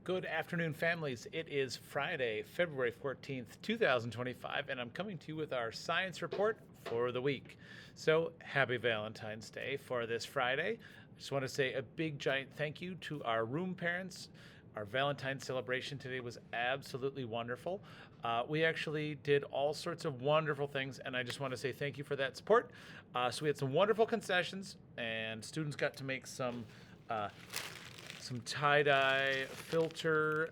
Good afternoon, families. It is Friday, February 14th, 2025, and I'm coming to you with our science report for the week. So, happy Valentine's Day for this Friday. I just want to say a big, giant thank you to our room parents. Our Valentine celebration today was absolutely wonderful. We actually did all sorts of wonderful things, and I just want to say thank you for that support. So, we had some wonderful concessions, and students got to make some tie-dye filter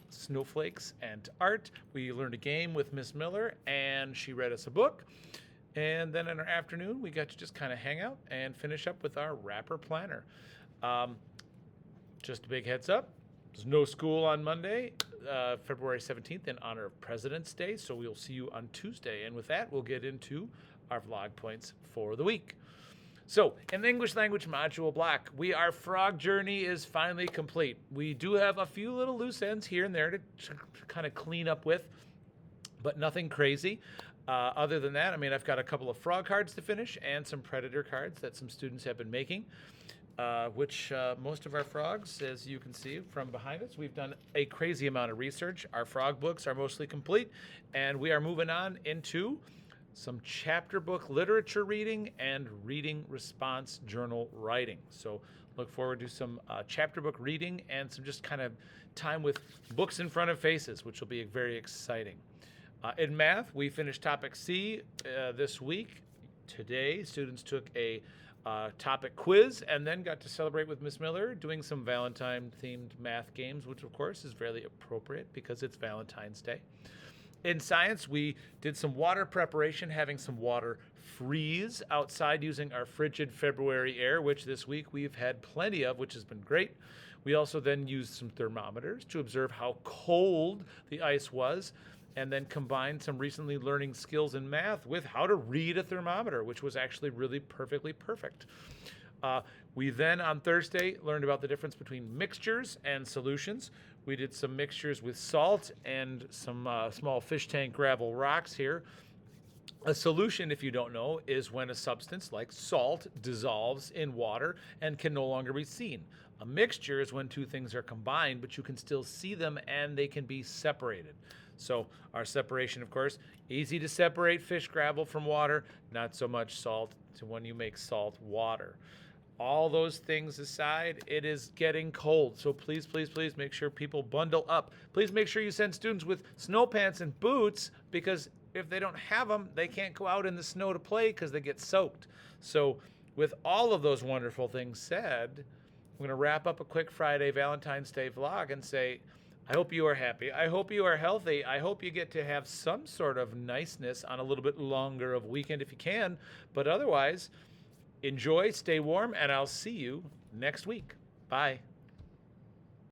snowflakes and art. We learned a game with Miss Mueller, and she read us a book. And then in our afternoon, we got to just kind of hang out and finish up with our wrapper planner. Just a big heads up, there's no school on Monday, February 17th, in honor of President's Day, so we'll see you on Tuesday. And with that, we'll get into our vlog points for the week. So, in the English language module block, our frog journey is finally complete. We do have a few little loose ends here and there to kind of clean up with, but nothing crazy. Other than that, I've got a couple of frog cards to finish and some predator cards that some students have been making, which most of our frogs, as you can see from behind us, we've done a crazy amount of research. Our frog books are mostly complete, and we are moving on into some chapter book literature reading and reading response journal writing. So look forward to some chapter book reading and some just kind of time with books in front of faces, which will be very exciting. In math, we finished topic C this week. Today, students took a topic quiz and then got to celebrate with Miss Mueller doing some Valentine-themed math games, which of course is very appropriate because it's Valentine's Day. In science, we did some water preparation, having some water freeze outside using our frigid February air, which this week we've had plenty of, which has been great. We also then used some thermometers to observe how cold the ice was, and then combined some recently learning skills in math with how to read a thermometer, which was actually really perfectly perfect. We then, on Thursday, learned about the difference between mixtures and solutions. We did some mixtures with salt and some small fish tank gravel rocks here. A solution, if you don't know, is when a substance like salt dissolves in water and can no longer be seen. A mixture is when two things are combined, but you can still see them and they can be separated. So our separation, of course, easy to separate fish gravel from water, not so much salt to when you make salt water. All those things aside, it is getting cold. So please, please, please make sure people bundle up. Please make sure you send students with snow pants and boots, because if they don't have them, they can't go out in the snow to play because they get soaked. So with all of those wonderful things said, I'm going to wrap up a quick Friday Valentine's Day vlog and say, I hope you are happy. I hope you are healthy. I hope you get to have some sort of niceness on a little bit longer of weekend if you can. But otherwise, enjoy, stay warm, and I'll see you next week. Bye.